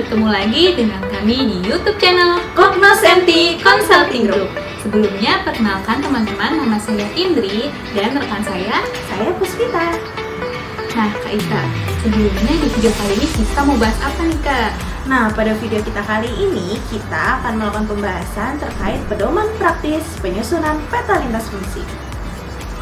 bertemu lagi dengan kami di YouTube channel Cognos MT Consulting Group. Sebelumnya, perkenalkan teman-teman, nama saya Indri dan rekan saya Puspita. Nah, Kak Ita, sebelumnya di video kali ini kita mau bahas apa nih, Kak? Nah, pada video kita kali ini, kita akan melakukan pembahasan terkait pedoman praktis penyusunan peta lintas fungsi.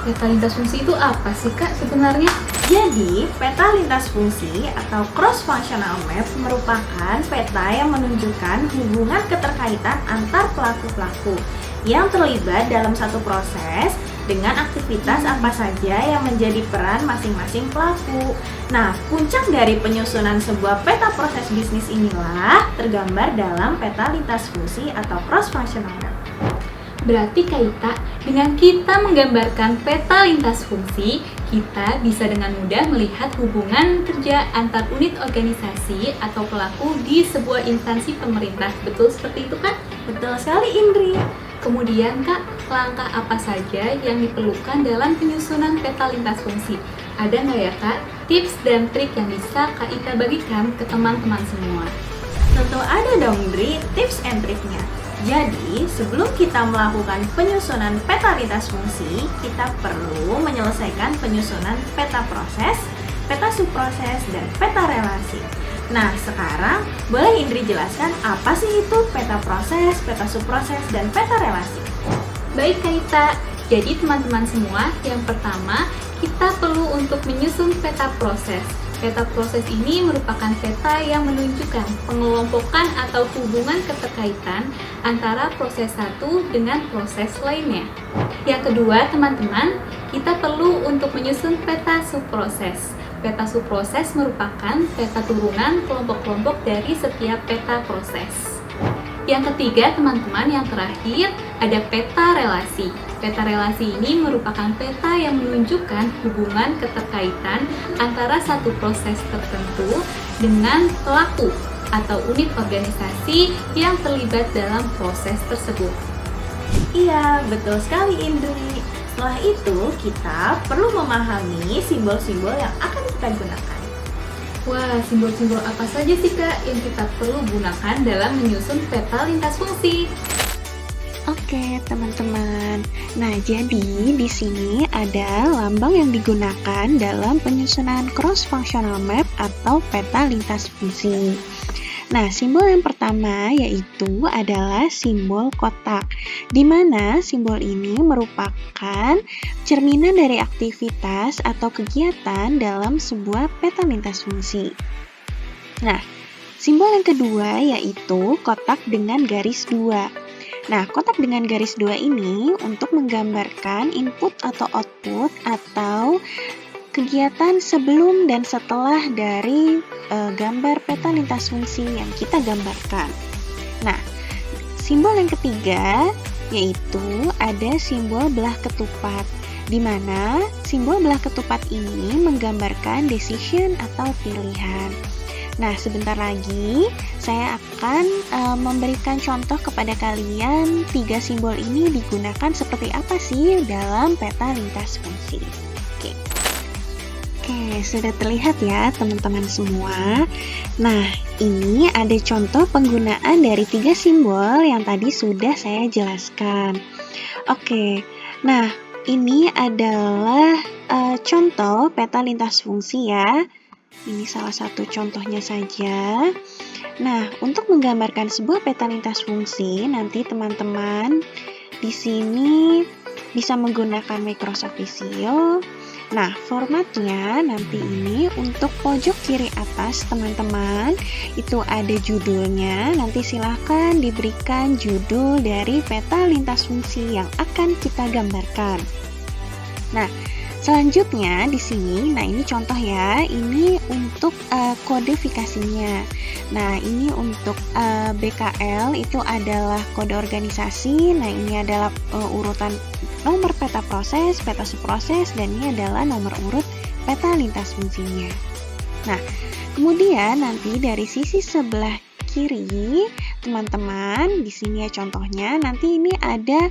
Peta lintas fungsi itu apa sih, Kak, sebenarnya? Jadi, peta lintas fungsi atau cross-functional map merupakan peta yang menunjukkan hubungan keterkaitan antar pelaku-pelaku yang terlibat dalam satu proses dengan aktivitas apa saja yang menjadi peran masing-masing pelaku. Nah, puncak dari penyusunan sebuah peta proses bisnis inilah tergambar dalam peta lintas fungsi atau cross-functional map. Berarti Kak Ita, dengan kita menggambarkan peta lintas fungsi, kita bisa dengan mudah melihat hubungan kerja antar unit organisasi atau pelaku di sebuah instansi pemerintah. Betul seperti itu, kan? Betul sekali, Indri. Kemudian, Kak, langkah apa saja yang diperlukan dalam penyusunan peta lintas fungsi? Ada nggak ya, Kak, tips dan trik yang bisa Kak Ita bagikan ke teman-teman semua? Tentu ada dong, Indri, tips and triknya. Jadi, sebelum kita melakukan penyusunan peta lintas fungsi, kita perlu menyelesaikan penyusunan peta proses, peta subproses, dan peta relasi. Nah, sekarang boleh Indri jelaskan apa sih itu peta proses, peta subproses, dan peta relasi? Baik, Kak Ita. Jadi, teman-teman semua, yang pertama, kita perlu untuk menyusun peta proses. Peta proses ini merupakan peta yang menunjukkan pengelompokan atau hubungan keterkaitan antara proses satu dengan proses lainnya. Yang kedua, teman-teman, kita perlu untuk menyusun peta subproses. Peta subproses merupakan peta turunan kelompok-kelompok dari setiap peta proses. Yang ketiga, teman-teman, yang terakhir ada peta relasi. Peta relasi ini merupakan peta yang menunjukkan hubungan keterkaitan antara satu proses tertentu dengan pelaku atau unit organisasi yang terlibat dalam proses tersebut. Iya, betul sekali, Indri. Setelah itu, kita perlu memahami simbol-simbol yang akan kita gunakan. Wah, simbol-simbol apa saja sih, Kak, yang kita perlu gunakan dalam menyusun peta lintas fungsi? Oke, teman-teman. Nah, jadi di sini ada lambang yang digunakan dalam penyusunan cross-functional map atau peta lintas fungsi. Nah, simbol yang pertama yaitu adalah simbol kotak, di mana simbol ini merupakan cerminan dari aktivitas atau kegiatan dalam sebuah peta lintas fungsi. Nah, simbol yang kedua yaitu kotak dengan garis 2. Nah, kotak dengan garis 2 ini untuk menggambarkan input atau output atau kegiatan sebelum dan setelah dari gambar peta lintas fungsi yang kita gambarkan. Nah, simbol yang ketiga yaitu ada simbol belah ketupat, di mana simbol belah ketupat ini menggambarkan decision atau pilihan. Nah, sebentar lagi saya akan memberikan contoh kepada kalian 3 simbol ini digunakan seperti apa sih dalam peta lintas fungsi. Oke, sudah terlihat ya teman-teman semua. Nah, ini ada contoh penggunaan dari 3 simbol yang tadi sudah saya jelaskan. Oke, nah ini adalah contoh peta lintas fungsi ya. Ini salah satu contohnya saja. Nah, untuk menggambarkan sebuah peta lintas fungsi, nanti teman-teman di sini bisa menggunakan Microsoft Visio. Nah, formatnya nanti ini untuk pojok kiri atas teman-teman itu ada judulnya. Nanti silahkan diberikan judul dari peta lintas fungsi yang akan kita gambarkan. Nah, selanjutnya di sini, nah ini contoh ya, ini untuk kodifikasinya. Nah, ini untuk BKL itu adalah kode organisasi. Nah, ini adalah urutan nomor peta proses, peta subproses, dan ini adalah nomor urut peta lintas fungsinya. Nah, kemudian nanti dari sisi sebelah kiri, teman-teman, di sini ya contohnya, nanti ini ada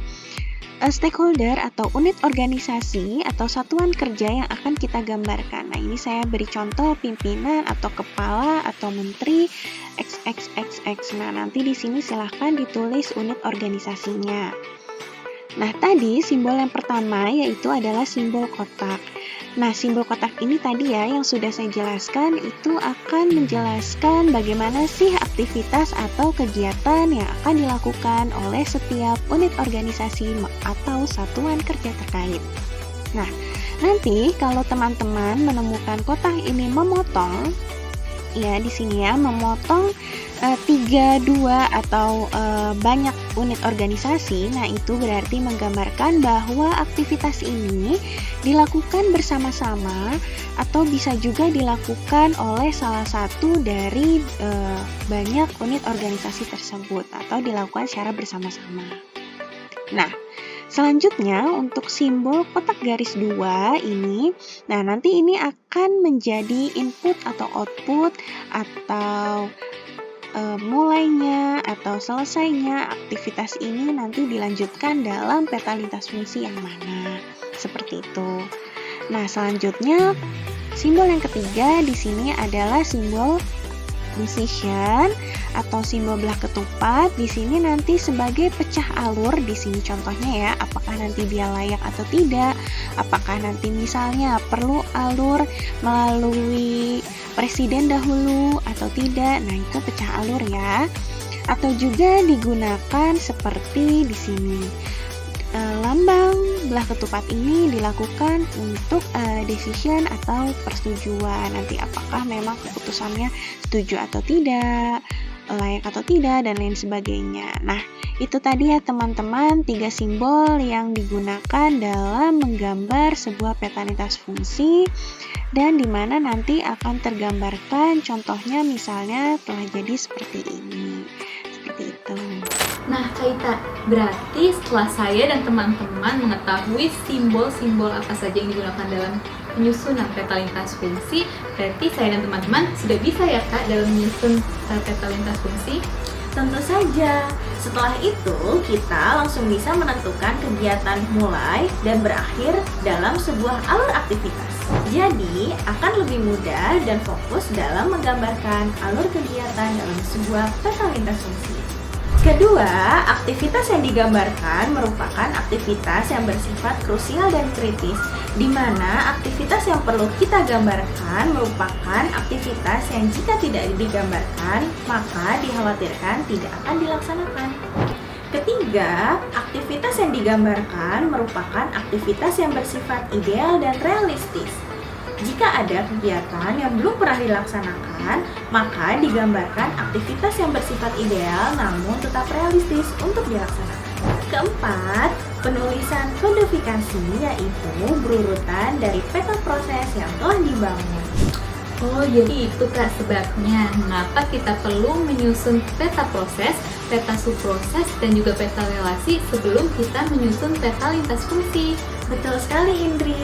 stakeholder atau unit organisasi atau satuan kerja yang akan kita gambarkan. Nah, ini saya beri contoh pimpinan atau kepala atau menteri XXXX. Nah, nanti di sini silahkan ditulis unit organisasinya. Nah, tadi simbol yang pertama yaitu adalah simbol kotak. Nah, simbol kotak ini tadi ya yang sudah saya jelaskan itu akan menjelaskan bagaimana sih aktivitas atau kegiatan yang akan dilakukan oleh setiap unit organisasi atau satuan kerja terkait. Nah, nanti kalau teman-teman menemukan kotak ini memotong, ya di sini ya memotong 3, 2 atau banyak unit organisasi. Nah, itu berarti menggambarkan bahwa aktivitas ini dilakukan bersama-sama atau bisa juga dilakukan oleh salah satu dari banyak unit organisasi tersebut atau dilakukan secara bersama-sama. Nah, selanjutnya untuk simbol kotak garis 2 ini, nah nanti ini akan menjadi input atau output atau mulainya atau selesainya aktivitas ini nanti dilanjutkan dalam peta lintas fungsi yang mana, seperti itu. Nah, selanjutnya simbol yang ketiga di sini adalah simbol decision atau simbol belah ketupat. Di sini nanti sebagai pecah alur, di sini contohnya ya, apakah nanti dia layak atau tidak, apakah nanti misalnya perlu alur melalui presiden dahulu atau tidak. Nah, itu pecah alur ya. Atau juga digunakan seperti di sini. Lambang belah ketupat ini dilakukan untuk decision atau persetujuan. Nanti apakah memang keputusannya setuju atau tidak, layak atau tidak, dan lain sebagainya. Nah, itu tadi ya teman-teman 3 simbol yang digunakan dalam menggambar sebuah peta lintas fungsi dan di mana nanti akan tergambarkan contohnya misalnya telah jadi seperti ini. Seperti itu. Nah, Kak Ita, berarti setelah saya dan teman-teman mengetahui simbol-simbol apa saja yang digunakan dalam penyusunan peta lintas fungsi, berarti saya dan teman-teman sudah bisa ya Kak dalam menyusun peta lintas fungsi? Tentu saja. Setelah itu, kita langsung bisa menentukan kegiatan mulai dan berakhir dalam sebuah alur aktivitas. Jadi, akan lebih mudah dan fokus dalam menggambarkan alur kegiatan dalam sebuah peta lintas fungsi. Kedua, aktivitas yang digambarkan merupakan aktivitas yang bersifat krusial dan kritis, di mana aktivitas yang perlu kita gambarkan merupakan aktivitas yang jika tidak digambarkan, maka dikhawatirkan tidak akan dilaksanakan. Ketiga, aktivitas yang digambarkan merupakan aktivitas yang bersifat ideal dan realistis. Jika ada kegiatan yang belum pernah dilaksanakan, maka digambarkan aktivitas yang bersifat ideal namun tetap realistis untuk dilaksanakan. Keempat, penulisan kodifikasi yaitu berurutan dari peta proses yang telah dibangun. Oh, jadi itu Kak sebabnya mengapa kita perlu menyusun peta proses, peta subproses, dan juga peta relasi sebelum kita menyusun peta lintas fungsi. Betul sekali Indri.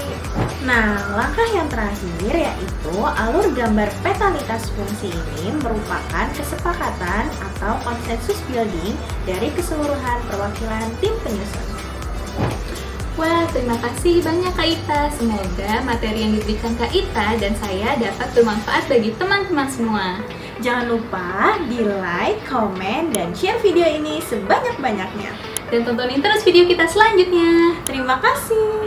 Nah, langkah yang terakhir yaitu alur gambar peta lintas fungsi ini merupakan kesepakatan atau konsensus building dari keseluruhan perwakilan tim penyusun. Wah, terima kasih banyak Kak Ita. Semoga materi yang diberikan Kak Ita dan saya dapat bermanfaat bagi teman-teman semua. Jangan lupa di like, komen, dan share video ini sebanyak-banyaknya. Dan tontonin terus video kita selanjutnya. Terima kasih.